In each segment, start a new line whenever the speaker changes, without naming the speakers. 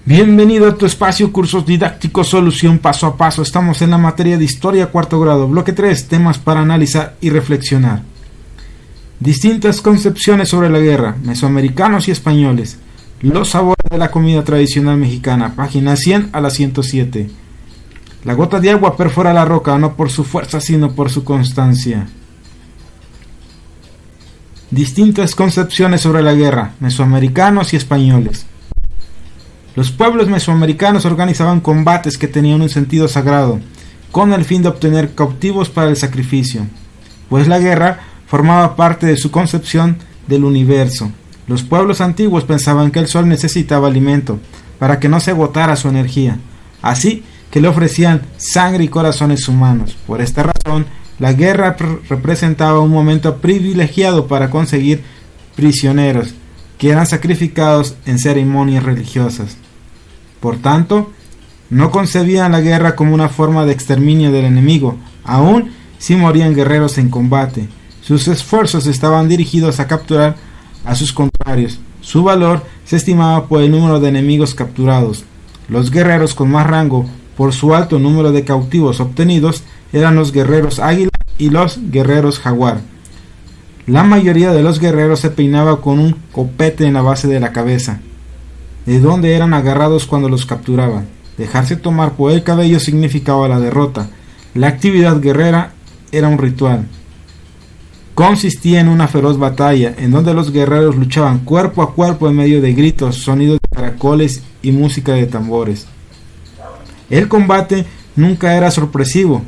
Bienvenido a tu espacio Cursos Didácticos Solución Paso a Paso. Estamos en la materia de Historia cuarto grado, bloque 3, temas para analizar y reflexionar. Distintas concepciones sobre la guerra, mesoamericanos y españoles. Los sabores de la comida tradicional mexicana, página 100 a la 107. La gota de agua perfora la roca, no por su fuerza, sino por su constancia. Distintas concepciones sobre la guerra, mesoamericanos y españoles. Los pueblos mesoamericanos organizaban combates que tenían un sentido sagrado, con el fin de obtener cautivos para el sacrificio, pues la guerra formaba parte de su concepción del universo. Los pueblos antiguos pensaban que el sol necesitaba alimento para que no se agotara su energía, así que le ofrecían sangre y corazones humanos. Por esta razón, la guerra representaba un momento privilegiado para conseguir prisioneros, que eran sacrificados en ceremonias religiosas. Por tanto, no concebían la guerra como una forma de exterminio del enemigo, aun si morían guerreros en combate. Sus esfuerzos estaban dirigidos a capturar a sus contrarios. Su valor se estimaba por el número de enemigos capturados. Los guerreros con más rango, por su alto número de cautivos obtenidos, eran los guerreros águila y los guerreros jaguar. La mayoría de los guerreros se peinaba con un copete en la base de la cabeza, de donde eran agarrados cuando los capturaban. Dejarse tomar por el cabello significaba la derrota. La actividad guerrera era un ritual. Consistía en una feroz batalla, en donde los guerreros luchaban cuerpo a cuerpo en medio de gritos, sonidos de caracoles y música de tambores. El combate nunca era sorpresivo.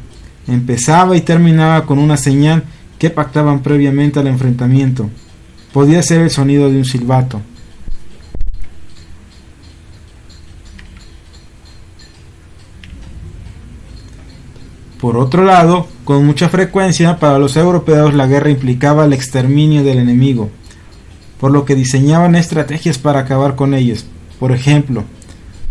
Empezaba y terminaba con una señal que pactaban previamente al enfrentamiento. Podía ser el sonido de un silbato. Por otro lado, con mucha frecuencia para los europeos la guerra implicaba el exterminio del enemigo, por lo que diseñaban estrategias para acabar con ellos. Por ejemplo,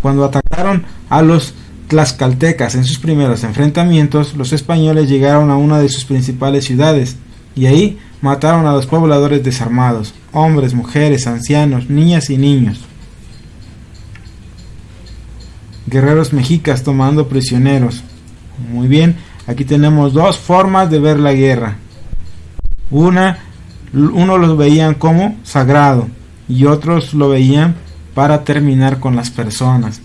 cuando atacaron a los tlaxcaltecas en sus primeros enfrentamientos, los españoles llegaron a una de sus principales ciudades y ahí mataron a los pobladores desarmados, hombres, mujeres, ancianos, niñas y niños. Guerreros mexicas tomando prisioneros. Muy bien, aquí tenemos dos formas de ver la guerra. Uno lo veían como sagrado y otros lo veían para terminar con las personas.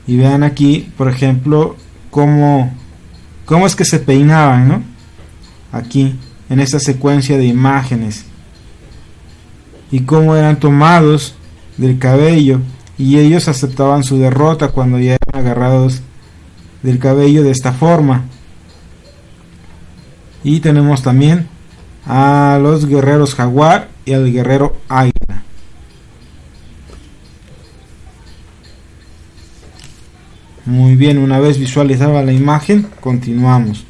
Y vean aquí, por ejemplo, cómo es que se peinaban, ¿no? Aquí, en esta secuencia de imágenes. Y cómo eran tomados del cabello. Y ellos aceptaban su derrota cuando ya eran agarrados del cabello de esta forma. Y tenemos también a los guerreros jaguar y al guerrero águila. Muy bien, una vez visualizada la imagen, continuamos.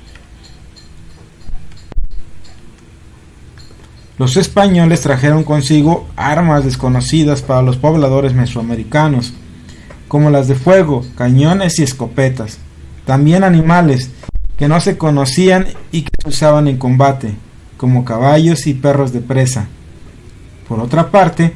Los españoles trajeron consigo armas desconocidas para los pobladores mesoamericanos, como las de fuego, cañones y escopetas. También animales que no se conocían y que se usaban en combate, como caballos y perros de presa. Por otra parte,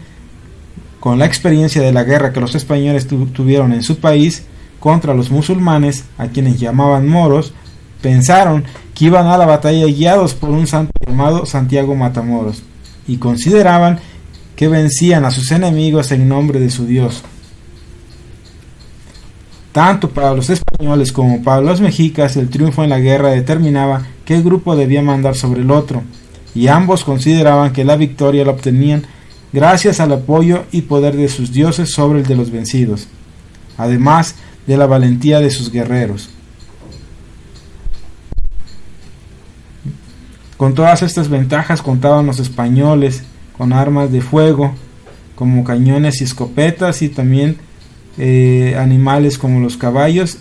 con la experiencia de la guerra que los españoles tuvieron en su país contra los musulmanes, a quienes llamaban moros, pensaron que iban a la batalla guiados por un santo llamado Santiago Matamoros, y consideraban que vencían a sus enemigos en nombre de su Dios. Tanto para los españoles como para los mexicas, el triunfo en la guerra determinaba qué grupo debía mandar sobre el otro, y ambos consideraban que la victoria la obtenían gracias al apoyo y poder de sus dioses sobre el de los vencidos, además de la valentía de sus guerreros. Con todas estas ventajas contaban los españoles con armas de fuego como cañones y escopetas, y también animales como los caballos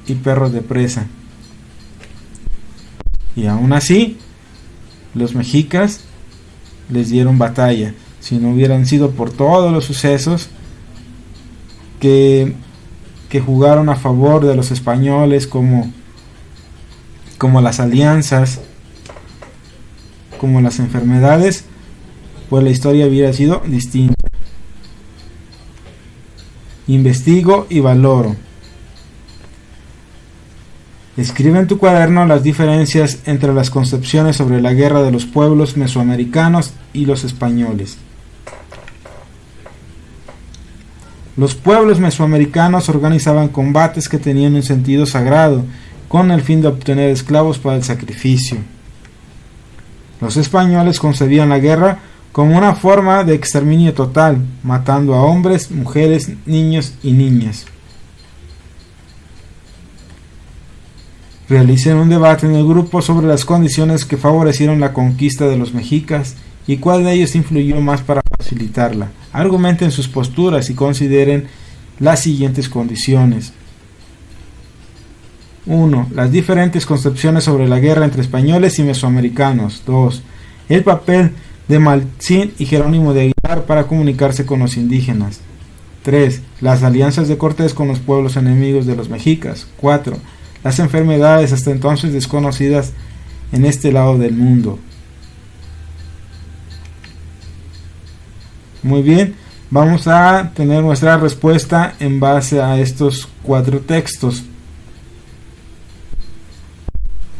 y perros de presa. Y aún así, los mexicas les dieron batalla. Si no hubieran sido por todos los sucesos que jugaron a favor de los españoles, como las alianzas, como las enfermedades, pues la historia hubiera sido distinta. investigo y valoro. Escribe en tu cuaderno las diferencias entre las concepciones sobre la guerra de los pueblos mesoamericanos y los españoles. Los pueblos mesoamericanos organizaban combates que tenían un sentido sagrado, con el fin de obtener esclavos para el sacrificio. Los españoles concebían la guerra como una forma de exterminio total, matando a hombres, mujeres, niños y niñas. Realicen un debate en el grupo sobre las condiciones que favorecieron la conquista de los mexicas y cuál de ellos influyó más para facilitarla. Argumenten sus posturas y consideren las siguientes condiciones. 1. Las diferentes concepciones sobre la guerra entre españoles y mesoamericanos. 2. El papel de Maltzin y Jerónimo de Aguilar para comunicarse con los indígenas. 3. Las alianzas de Cortés con los pueblos enemigos de los mexicas. 4. Las enfermedades hasta entonces desconocidas en este lado del mundo. Muy bien, vamos a tener nuestra respuesta en base a estos 4 textos.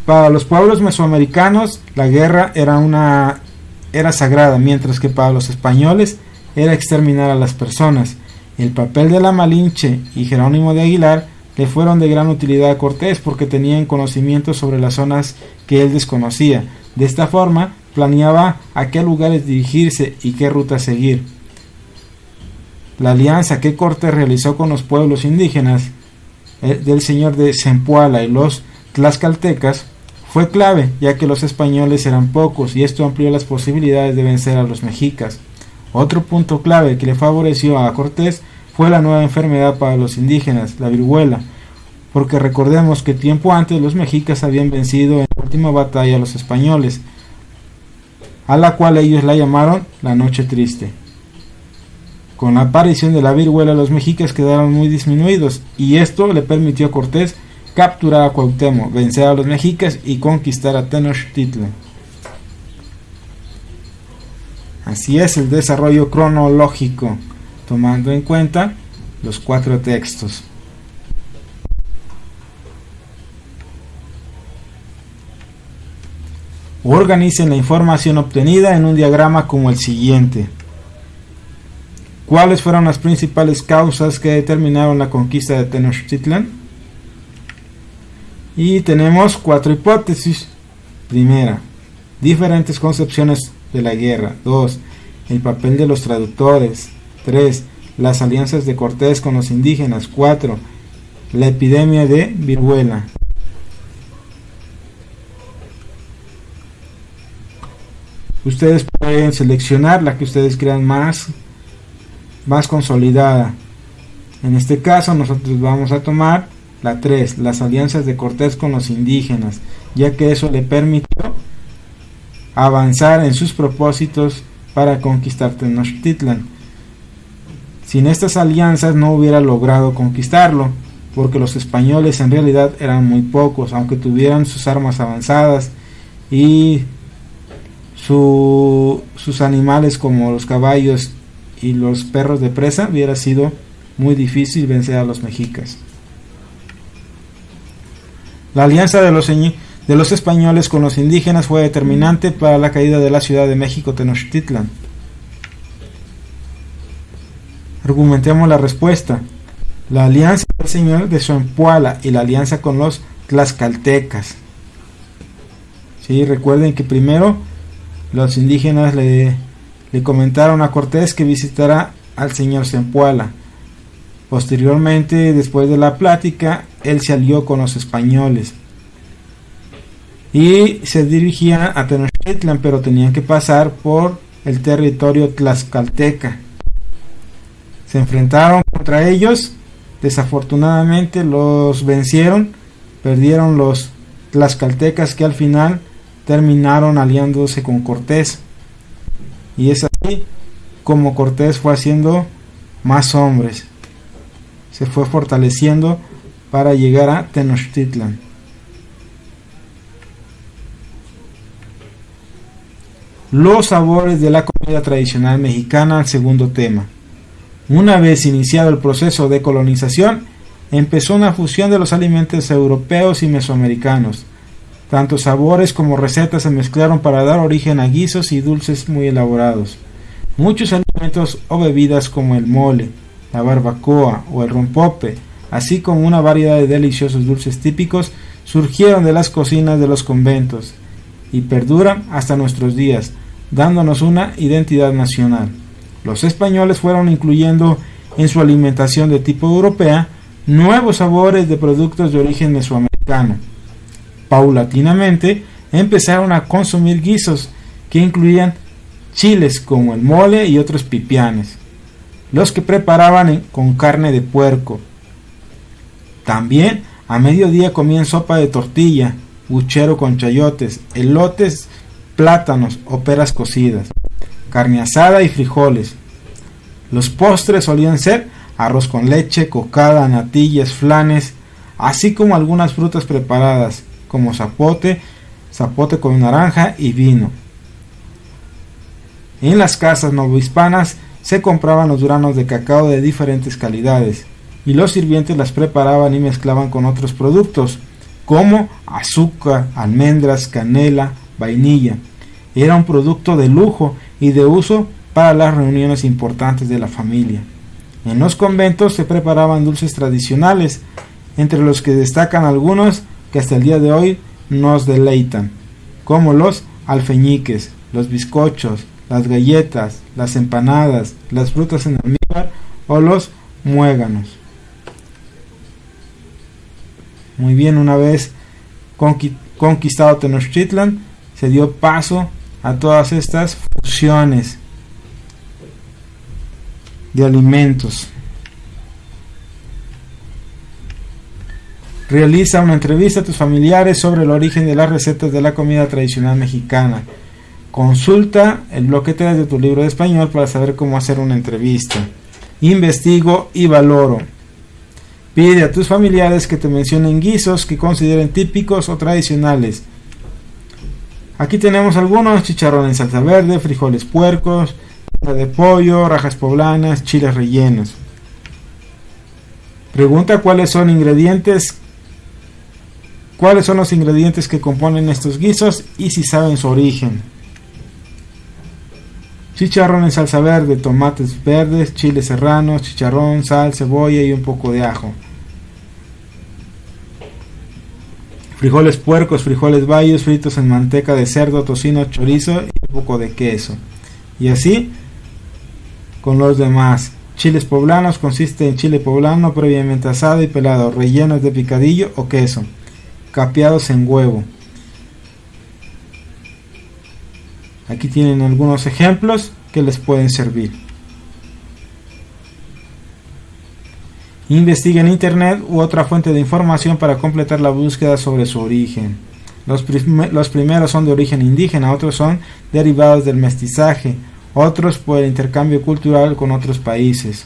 Para los pueblos mesoamericanos, la guerra era sagrada, mientras que para los españoles era exterminar a las personas. El papel de la Malinche y Jerónimo de Aguilar le fueron de gran utilidad a Cortés porque tenían conocimiento sobre las zonas que él desconocía. De esta forma, planeaba a qué lugares dirigirse y qué ruta seguir. La alianza que Cortés realizó con los pueblos indígenas del señor de Zempoala y los tlaxcaltecas fue clave, ya que los españoles eran pocos y esto amplió las posibilidades de vencer a los mexicas. Otro punto clave que le favoreció a Cortés fue la nueva enfermedad para los indígenas, la viruela, porque recordemos que tiempo antes los mexicas habían vencido en la última batalla a los españoles, a la cual ellos la llamaron la Noche Triste. Con la aparición de la viruela los mexicas quedaron muy disminuidos y esto le permitió a Cortés capturar a Cuauhtémoc, vencer a los mexicas y conquistar a Tenochtitlan. Así es el desarrollo cronológico, tomando en cuenta los 4 textos. Organicen la información obtenida en un diagrama como el siguiente. ¿Cuáles fueron las principales causas que determinaron la conquista de Tenochtitlan? Y tenemos 4 hipótesis. Primera, diferentes concepciones de la guerra. 2, el papel de los traductores. 3, las alianzas de Cortés con los indígenas. 4, la epidemia de viruela. Ustedes pueden seleccionar la que ustedes crean más consolidada. En este caso nosotros vamos a tomar la 3, las alianzas de Cortés con los indígenas, ya que eso le permitió avanzar en sus propósitos para conquistar Tenochtitlan. Sin estas alianzas no hubiera logrado conquistarlo, porque los españoles en realidad eran muy pocos, aunque tuvieran sus armas avanzadas y sus animales como los caballos y los perros de presa, hubiera sido muy difícil vencer a los mexicas. La alianza de los españoles con los indígenas fue determinante para la caída de la Ciudad de México Tenochtitlan. Argumentemos la respuesta. La alianza del señor de Zempoala y la alianza con los tlaxcaltecas. Sí, recuerden que primero los indígenas le comentaron a Cortés que visitara al señor Zempoala. Posteriormente, después de la plática, él se alió con los españoles y se dirigían a Tenochtitlan, pero tenían que pasar por el territorio tlaxcalteca. Se enfrentaron contra ellos, desafortunadamente los vencieron, perdieron los tlaxcaltecas, que al final terminaron aliándose con Cortés, y es así como Cortés fue haciendo más hombres, se fue fortaleciendo para llegar a Tenochtitlan. Los sabores de la comida tradicional mexicana, el segundo tema. Una vez iniciado el proceso de colonización, empezó una fusión de los alimentos europeos y mesoamericanos. Tanto sabores como recetas se mezclaron para dar origen a guisos y dulces muy elaborados. Muchos alimentos o bebidas como el mole, la barbacoa o el rompope, así como una variedad de deliciosos dulces típicos, surgieron de las cocinas de los conventos y perduran hasta nuestros días, dándonos una identidad nacional. Los españoles fueron incluyendo en su alimentación de tipo europea nuevos sabores de productos de origen mesoamericano. Paulatinamente empezaron a consumir guisos que incluían chiles como el mole y otros pipianes, los que preparaban con carne de puerco. También a mediodía comían sopa de tortilla, buchero con chayotes, elotes, plátanos o peras cocidas, carne asada y frijoles. Los postres solían ser arroz con leche, cocada, natillas, flanes, así como algunas frutas preparadas, como zapote con naranja y vino. En las casas novohispanas se compraban los granos de cacao de diferentes calidades, y los sirvientes las preparaban y mezclaban con otros productos, como azúcar, almendras, canela, vainilla. Era un producto de lujo y de uso para las reuniones importantes de la familia. En los conventos se preparaban dulces tradicionales, entre los que destacan algunos que hasta el día de hoy nos deleitan, como los alfeñiques, los bizcochos, las galletas, las empanadas, las frutas en almíbar o los muéganos. Muy bien, una vez conquistado Tenochtitlan, se dio paso a todas estas fusiones de alimentos. Realiza una entrevista a tus familiares sobre el origen de las recetas de la comida tradicional mexicana. Consulta el bloque 3 de tu libro de español para saber cómo hacer una entrevista. Investigo y valoro. Pide a tus familiares que te mencionen guisos que consideren típicos o tradicionales. Aquí tenemos algunos: chicharrón en salsa verde, frijoles puercos, de pollo, rajas poblanas, chiles rellenos. Pregunta cuáles son los ingredientes que componen estos guisos y si saben su origen. Chicharrón en salsa verde: tomates verdes, chiles serranos, chicharrón, sal, cebolla y un poco de ajo. Frijoles puercos: frijoles bayos fritos en manteca de cerdo, tocino, chorizo y un poco de queso. Y así con los demás. Chiles poblanos: consiste en chile poblano previamente asado y pelado, rellenos de picadillo o queso, capeados en huevo. Aquí tienen algunos ejemplos que les pueden servir. Investiga en internet u otra fuente de información para completar la búsqueda sobre su origen. Los primeros son de origen indígena, otros son derivados del mestizaje, otros por el intercambio cultural con otros países.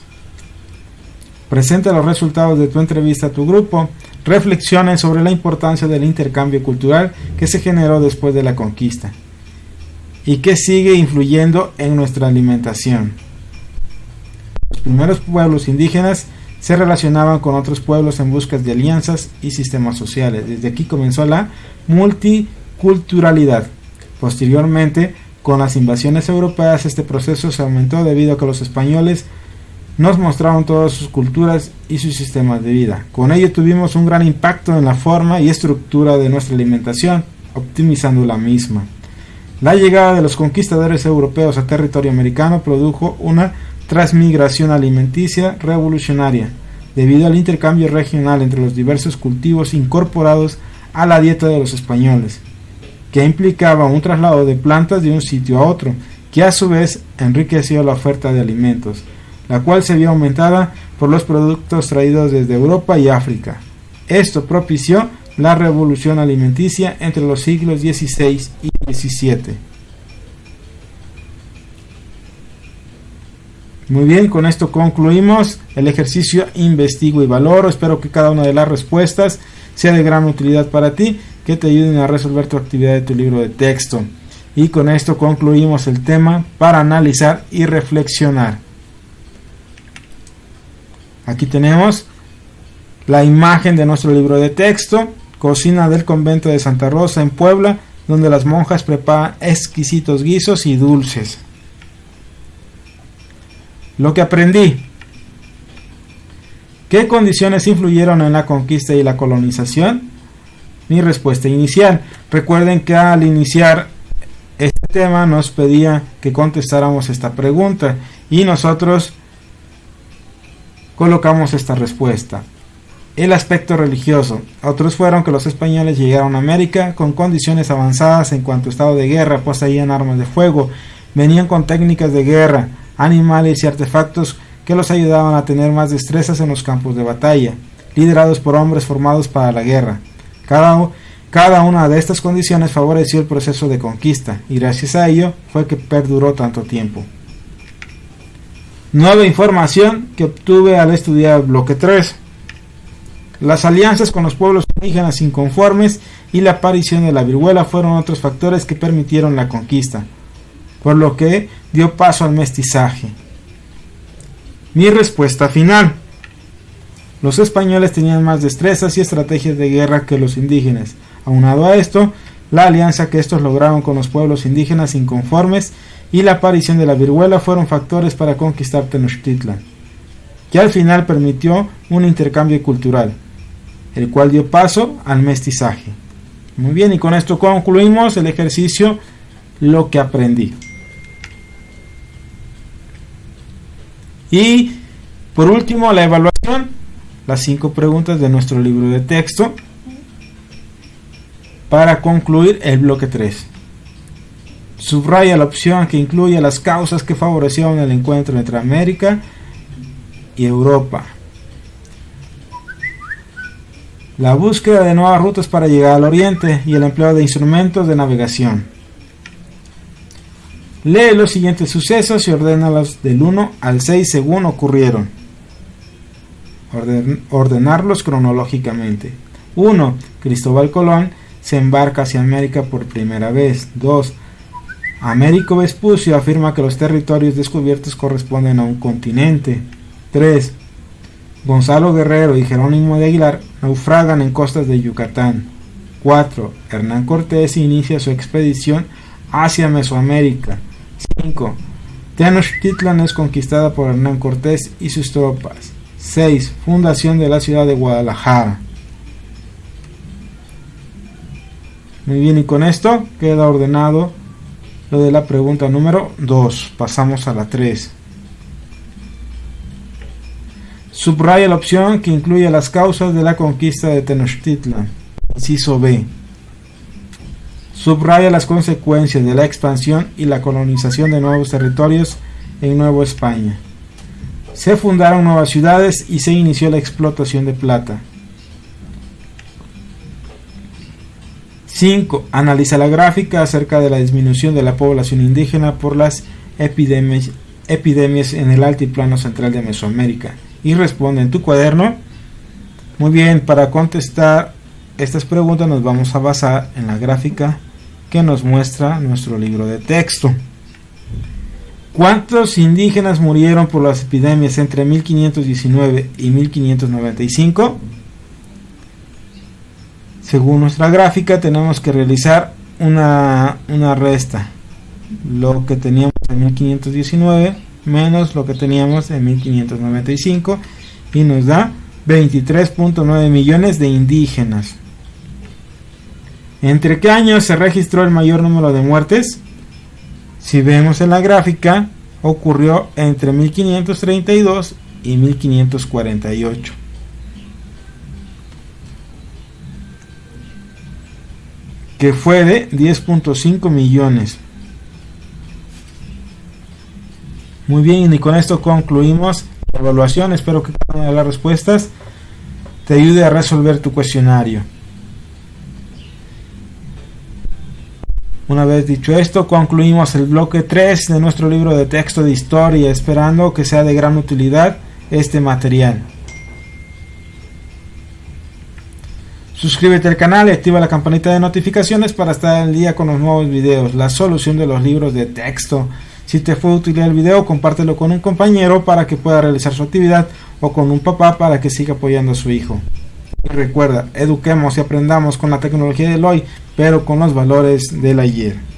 Presenta los resultados de tu entrevista a tu grupo. Reflexionen sobre la importancia del intercambio cultural que se generó después de la conquista y que sigue influyendo en nuestra alimentación. Los primeros pueblos indígenas se relacionaban con otros pueblos en busca de alianzas y sistemas sociales. Desde aquí comenzó la multiculturalidad. Posteriormente, con las invasiones europeas, este proceso se aumentó debido a que los españoles nos mostraron todas sus culturas y sus sistemas de vida. Con ello tuvimos un gran impacto en la forma y estructura de nuestra alimentación, optimizando la misma. La llegada de los conquistadores europeos a territorio americano produjo una transmigración alimenticia revolucionaria, debido al intercambio regional entre los diversos cultivos incorporados a la dieta de los españoles, que implicaba un traslado de plantas de un sitio a otro, que a su vez enriqueció la oferta de alimentos, la cual se vio aumentada por los productos traídos desde Europa y África. Esto propició la revolución alimenticia entre los siglos XVI y XVII. Muy bien, con esto concluimos el ejercicio investigo y valoro. Espero que cada una de las respuestas sea de gran utilidad para ti, que te ayuden a resolver tu actividad de tu libro de texto. Y con esto concluimos el tema para analizar y reflexionar. Aquí tenemos la imagen de nuestro libro de texto, cocina del convento de Santa Rosa en Puebla, donde las monjas preparan exquisitos guisos y dulces. Lo que aprendí. ¿Qué condiciones influyeron en la conquista y la colonización? Mi respuesta inicial. Recuerden que al iniciar este tema nos pedía que contestáramos esta pregunta y nosotros colocamos esta respuesta. El aspecto religioso. Otros fueron que los españoles llegaron a América con condiciones avanzadas en cuanto a estado de guerra, poseían armas de fuego, venían con técnicas de guerra, animales y artefactos que los ayudaban a tener más destrezas en los campos de batalla, liderados por hombres formados para la guerra. Cada una de estas condiciones favoreció el proceso de conquista y gracias a ello fue que perduró tanto tiempo. Nueva información que obtuve al estudiar el bloque 3. Las alianzas con los pueblos indígenas inconformes y la aparición de la viruela fueron otros factores que permitieron la conquista, por lo que dio paso al mestizaje. Mi respuesta final. Los españoles tenían más destrezas y estrategias de guerra que los indígenas. Aunado a esto, la alianza que estos lograron con los pueblos indígenas inconformes y la aparición de la viruela fueron factores para conquistar Tenochtitlan, que al final permitió un intercambio cultural, el cual dio paso al mestizaje. Muy bien, y con esto concluimos el ejercicio Lo que aprendí. Y por último, la evaluación, las 5 preguntas de nuestro libro de texto para concluir el bloque 3. Subraya la opción que incluye las causas que favorecieron el encuentro entre América y Europa. La búsqueda de nuevas rutas para llegar al oriente y el empleo de instrumentos de navegación. Lee los siguientes sucesos y ordénalos del 1 al 6 según ocurrieron. Ordenarlos cronológicamente. 1. Cristóbal Colón se embarca hacia América por primera vez. 2. Américo Vespucio afirma que los territorios descubiertos corresponden a un continente. 3. Gonzalo Guerrero y Jerónimo de Aguilar naufragan en costas de Yucatán. 4. Hernán Cortés inicia su expedición hacia Mesoamérica. 5. Tenochtitlan es conquistada por Hernán Cortés y sus tropas. 6. Fundación de la ciudad de Guadalajara. Muy bien, y con esto queda ordenado lo de la pregunta número 2. Pasamos a la 3. Subraya la opción que incluye las causas de la conquista de Tenochtitlan. Inciso B. Subraya las consecuencias de la expansión y la colonización de nuevos territorios en Nueva España. Se fundaron nuevas ciudades y se inició la explotación de plata. 5. Analiza la gráfica acerca de la disminución de la población indígena por las epidemias en el altiplano central de Mesoamérica. Y responde en tu cuaderno. Muy bien, para contestar estas preguntas nos vamos a basar en la gráfica que nos muestra nuestro libro de texto. ¿Cuántos indígenas murieron por las epidemias entre 1519 y 1595? Según nuestra gráfica tenemos que realizar una resta. Lo que teníamos en 1519 menos lo que teníamos en 1595 y nos da 23.9 millones de indígenas. ¿Entre qué años se registró el mayor número de muertes? Si vemos en la gráfica, ocurrió entre 1532 y 1548. Que fue de 10.5 millones. Muy bien, y con esto concluimos la evaluación. Espero que cada una de las respuestas te ayude a resolver tu cuestionario. Una vez dicho esto, concluimos el bloque 3 de nuestro libro de texto de historia, esperando que sea de gran utilidad este material. Suscríbete al canal y activa la campanita de notificaciones para estar al día con los nuevos videos, la solución de los libros de texto. Si te fue útil el video, compártelo con un compañero para que pueda realizar su actividad o con un papá para que siga apoyando a su hijo. Y recuerda, eduquemos y aprendamos con la tecnología del hoy, pero con los valores del ayer.